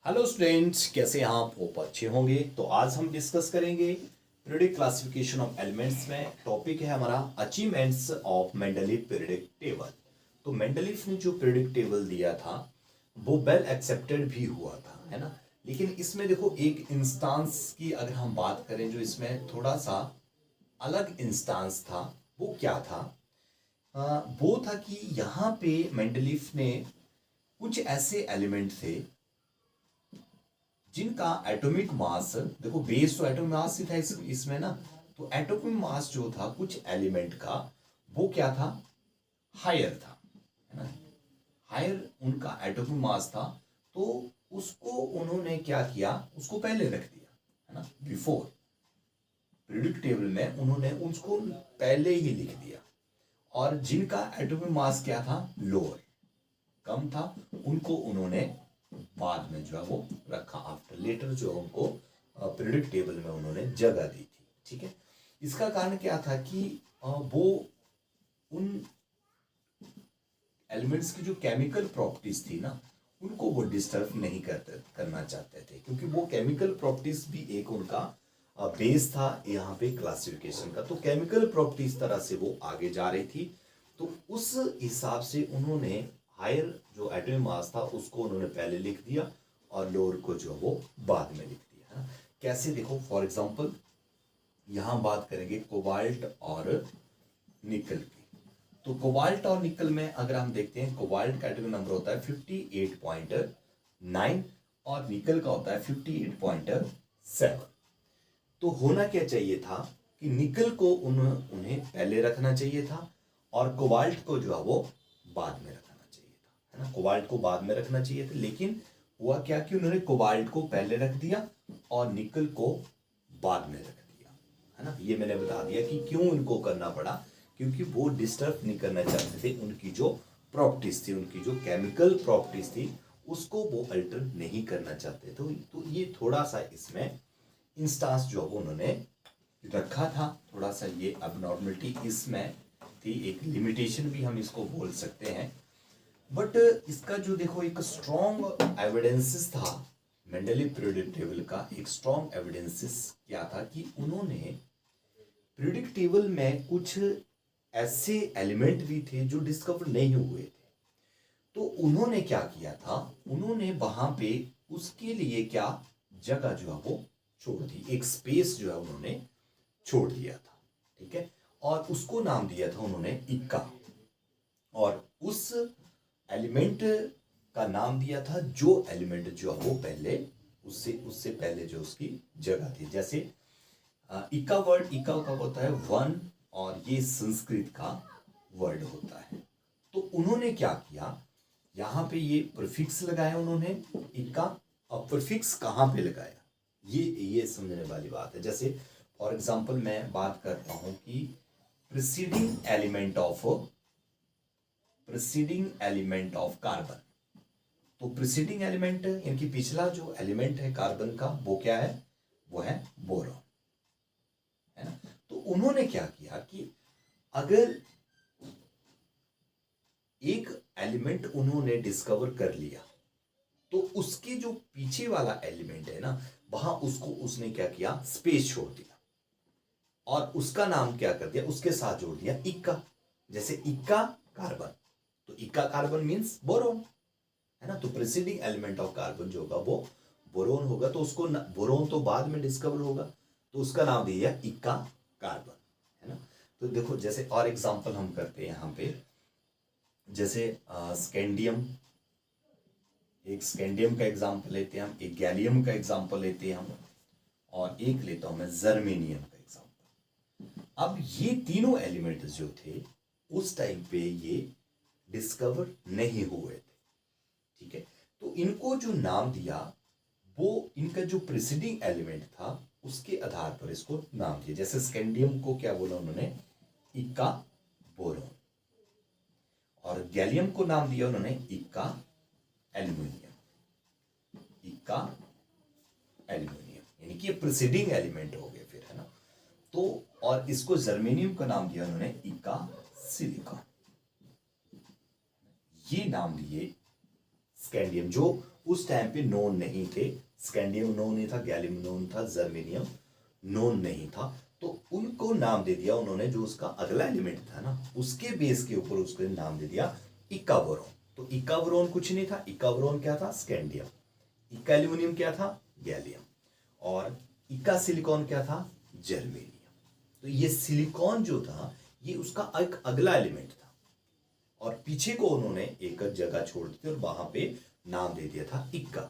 Hello students, कैसे हैं आप? होप अच्छे होंगे। तो आज हम डिस्कस करेंगे पीरियोडिक क्लासिफिकेशन ऑफ एलिमेंट्स में। टॉपिक है हमारा achievements of Mendeleev periodic table. तो मेंडलीव ने जो पीरियोडिक टेबल दिया था वो वेल एक्सेप्टेड भी हुआ था, है ना। लेकिन इसमें देखो, एक इंस्टांस की अगर हम बात करें जो इसमें थोड़ा सा अलग इंस्टांस था, वो क्या था? वो था कि यहाँ पे मेंडलीव ने कुछ ऐसे एलिमेंट थे जिनका एटॉमिक मास, देखो बेस तो एटॉमिक मास ही था इसमें ना। तो एटॉमिक मास जो था कुछ एलिमेंट का, वो क्या था? हायर था, है ना। हायर उनका एटॉमिक मास था। तो उसको उन्होंने क्या किया, उसको पहले रख दिया, है ना। बिफोर पीरियोडिक टेबल में उन्होंने उसको पहले ही लिख दिया। और जिनका एटॉमिक मास क्या था, लोअर, कम था, उनको उन्होंने बाद में जो है वो रखा, आफ्टर लेटर जो उनको पीरियोडिक टेबल में उन्होंने जगह दी थी। ठीक है। इसका कारण क्या था कि वो उन एलिमेंट्स की जो केमिकल प्रॉपर्टीज थी ना, उनको वो डिस्टर्ब नहीं करना चाहते थे, क्योंकि वो केमिकल प्रॉपर्टीज भी एक उनका बेस था यहाँ पे क्लासिफिकेशन का। तो केमिकल प्रॉपर्टीज तरह से वो आगे जा रही थी। तो उस हिसाब से उन्होंने हायर जो एटॉमिक मास था उसको उन्होंने पहले लिख दिया और लोअर को जो वो बाद में लिख दिया, है ना। कैसे? देखो, फॉर एग्जांपल यहां बात करेंगे कोबाल्ट और निकल की। तो कोबाल्ट और निकल में अगर हम देखते हैं, कोबाल्ट का एटॉमिक नंबर होता है 58.9 और निकल का होता है 58.7। तो होना क्या चाहिए था कि निकल को उन्हें पहले रखना चाहिए था और कोबाल्ट को जो है वो बाद में रखना चाहिए था, है ना। कोबाल्ट को बाद में रखना चाहिए था, लेकिन हुआ क्या कि उन्होंने कोबाल्ट को पहले रख दिया और निकल को बाद में रख दिया, है ना। ये मैंने बता दिया कि क्यों इनको करना पड़ा, क्योंकि वो डिस्टर्ब नहीं करना चाहते थे। उनकी जो प्रॉपर्टीज थी, उनकी जो केमिकल प्रॉपर्टीज थी, उसको वो अल्टर नहीं करना चाहते। तो ये थोड़ा सा इसमें इंस्टांस जो उन्होंने रखा था, थोड़ा सा ये अबनॉर्मलिटी इसमें थी, एक लिमिटेशन भी हम इसको बोल सकते हैं। बट इसका जो देखो एक स्ट्रॉन्ग एविडेंसेस था, मेंडलीव पीरियोडिक टेबल का एक स्ट्रॉन्ग एविडेंसेस क्या था कि उन्होंने पीरियोडिक टेबल में कुछ ऐसे एलिमेंट भी थे जो डिस्कवर नहीं हुए थे। तो उन्होंने क्या किया था, उन्होंने वहां पे उसके लिए क्या जगह जो है वो छोड़ दी, एक स्पेस जो है उन्होंने छोड़ दिया था। ठीक है। और उसको नाम दिया था उन्होंने इक्का। और उस एलिमेंट का नाम दिया था जो एलिमेंट जो है वो पहले उससे उससे पहले जो उसकी जगह थी। जैसे इक्का वर्ड, इक्का का होता है वन, और ये संस्कृत का वर्ड होता है। तो उन्होंने क्या किया, यहां पे ये प्रीफिक्स लगाया उन्होंने इक्का। और प्रीफिक्स कहां पे लगाया, ये समझने वाली बात है। जैसे फॉर एग्जांपल मैं बात करता हूं कि प्रीसीडिंग एलिमेंट ऑफ कार्बन। तो प्रीसीडिंग एलिमेंट इनकी पिछला जो एलिमेंट है कार्बन का, वो क्या है? वो है बोरॉन, है ना। तो उन्होंने क्या किया कि अगर एक एलिमेंट उन्होंने डिस्कवर कर लिया, तो उसके जो पीछे वाला एलिमेंट है ना, वहां उसको उसने क्या किया, स्पेस छोड़ दिया और उसका नाम क्या कर दिया, उसके साथ जोड़ दिया इक्का। जैसे इक्का कार्बन, तो इक्का कार्बन मींस बोरोन, है ना। तो प्रीसीडिंग एलिमेंट ऑफ कार्बन जो होगा वो बोरोन होगा। तो उसको बोरोन तो बाद में डिस्कवर होगा, तो उसका नाम दिया इक्का कार्बन, है ना। तो देखो, जैसे और एग्जांपल हम करते हैं यहाँ पे, जैसे स्कैंडियम, एक स्कैंडियम का एग्जांपल लेते हैं हम, एक गैलियम का एग्जांपल लेते हैं हम, और एक लेता हूं मैं जर्मेनियम का एग्जांपल। अब ये तीनों एलिमेंट जो थे उस टाइम पे ये डिस्कवर नहीं हुए थे। ठीक है। तो इनको जो नाम दिया, वो इनका जो प्रीसीडिंग एलिमेंट था उसके आधार पर इसको नाम दिया। जैसे स्कैंडियम को क्या बोला उन्होंने, इक्का बोरोन, और गैलियम को नाम दिया उन्होंने इक्का एल्यूमिनियम, इक्का एल्यूमिनियम, यानी कि ये प्रीसीडिंग एलिमेंट हो गए फिर, है ना। तो और इसको जर्मेनियम का नाम दिया उन्होंने इक्का सिलिकॉन। ये नाम दिए स्कैंडियम, जो उस टाइम पे नोन नहीं थे। स्कैंडियम नोन नहीं था, गैलियम नोन था, जर्मेनियम नोन नहीं था। तो उनको नाम दे दिया उन्होंने, जो उसका अगला एलिमेंट था ना, उसके बेस के ऊपर उसको नाम दे दिया इक्का बोरोन। तो इक्का बोरोन कुछ नहीं था, इक्का बोरोन क्या था? स्कैंडियम। इक्का एल्यूमिनियम क्या था? गैलियम। और इक्का सिलिकॉन क्या था? जर्मेनियम। तो ये सिलिकॉन जो था ये उसका एक अगला एलिमेंट था, और पीछे को उन्होंने एक जगह छोड़ दी थी और वहां पे नाम दे दिया था इक्का।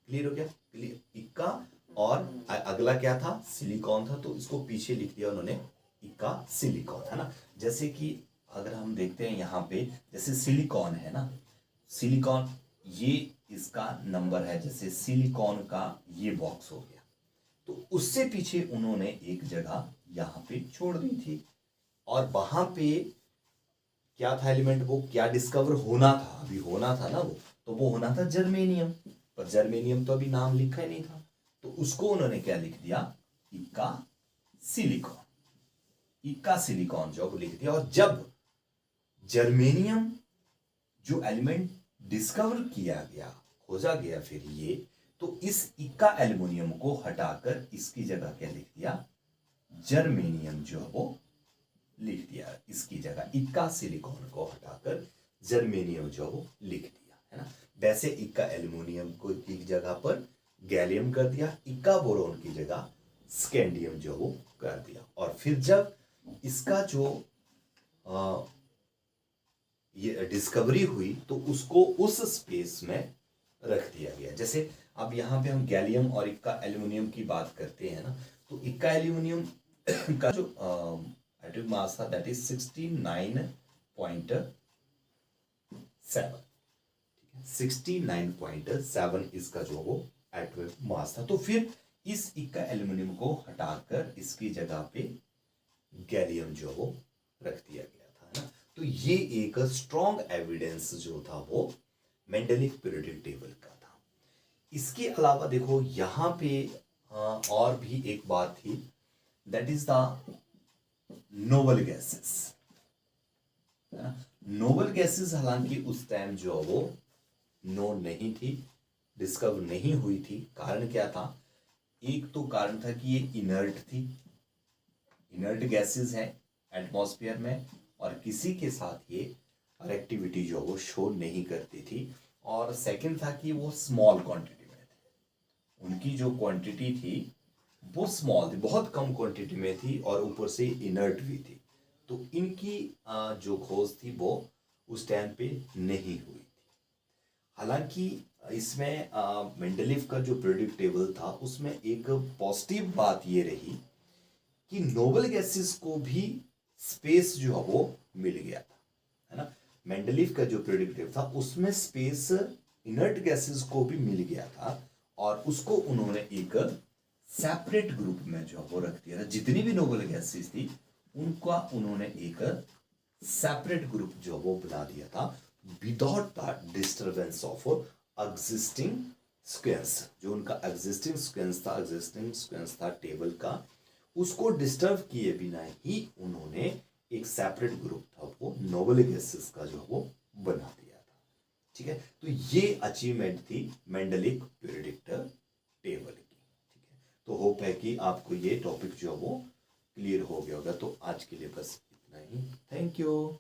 क्लियर हो गया? क्लियर? इक्का, और अगला क्या था? सिलिकॉन था, तो इसको पीछे लिख दिया उन्होंने इक्का सिलिकॉन, है ना। जैसे कि अगर हम देखते हैं यहाँ पे, जैसे सिलिकॉन है ना, सिलिकॉन ये इसका नंबर है, जैसे सिलिकॉन का ये बॉक्स हो गया, तो उससे पीछे उन्होंने एक जगह यहां पे छोड़ दी थी, और वहां पे क्या था एलिमेंट? वो क्या डिस्कवर होना था? अभी होना था ना वो, तो वो होना था जर्मेनियम, पर जर्मेनियम तो अभी नाम लिखा ही नहीं था, तो उसको उन्होंने क्या लिख दिया? इक्का सिलिकॉन। इक्का सिलिकॉन जो लिख दिया। और जब जर्मेनियम जो एलिमेंट डिस्कवर किया गया, खोजा गया फिर ये, तो इस इक्का एल्युमिनियम को हटाकर इसकी जगह क्या लिख दिया? जर्मेनियम जो वो लिख दिया। इसकी जगह इक्का सिलिकॉन को हटाकर जर्मेनियम जो वो लिख दिया, है ना। वैसे इक्का एल्युमिनियम को की जगह पर गैलियम कर दिया, इक्का बोरोन की जगह स्कैंडियम जो वो कर दिया। और फिर जब इसका जो ये डिस्कवरी हुई, तो उसको उस स्पेस में रख दिया गया। जैसे अब यहाँ पे हम गैलियम और इक्का एल्युमिनियम की बात करते हैं ना, तो इक्का एल्युमिनियम का जो एटॉमिक मास था दैट इज 69.7, 69.7 इसका जो वो एटॉमिक मास था। तो फिर इस इक्का एल्युमिनियम को हटाकर इसकी जगह पे गैलियम जो वो रख दिया गया था, है ना। तो ये एक स्ट्रॉन्ग एविडेंस जो था वो मेंडेलिव पीरियोडिक टेबल का था। इसके अलावा देखो यहां पे और भी एक बात थी, that is the noble gases. Noble gases हालांकि उस टाइम जो वो नोन नहीं थी, डिस्कवर नहीं हुई थी। कारण क्या था? एक तो कारण था कि ये इनर्ट थी, इनर्ट गैसेस है एटमॉस्फेयर में, और किसी के साथ ये रिएक्टिविटी जो वो शो नहीं करती थी। और सेकंड था कि वो स्मॉल क्वांटिटी में थे, उनकी जो क्वांटिटी थी वो स्मॉल थी, बहुत कम क्वांटिटी में थी, और ऊपर से इनर्ट भी थी। तो इनकी जो खोज थी वो उस टाइम पे नहीं हुई थी। हालांकि इसमें मेंडेलीव का जो पीरियोडिक टेबल था उसमें एक पॉजिटिव बात ये रही कि नोबल गैसेस को भी स्पेस जो है वो मिल गया था, है ना। मेंडेलीव का जो पीरियोडिक टेबल था उसमें स्पेस इनर्ट गैसेस को भी मिल गया था, और उसको उन्होंने एक सेपरेट ग्रुप में जो वो रख दिया था। जितनी भी नोबल गैसेस थी उनका उन्होंने एक सेपरेट ग्रुप जो वो बना दिया था, without the disturbance of existing sequence. जो उनका एग्जिस्टिंग सीक्वेंस था टेबल का, उसको डिस्टर्ब किए बिना ही उन्होंने एक सेपरेट ग्रुप था वो नोबल गैसेस का जो वो बना दिया था। ठीक है, तो ये अचीवमेंट थी मेंडेलिव पीरियोडिक टेबल की। ठीक है, तो होप है कि आपको ये टॉपिक जो वो क्लियर हो गया होगा। तो आज के लिए बस इतना ही। Thank you.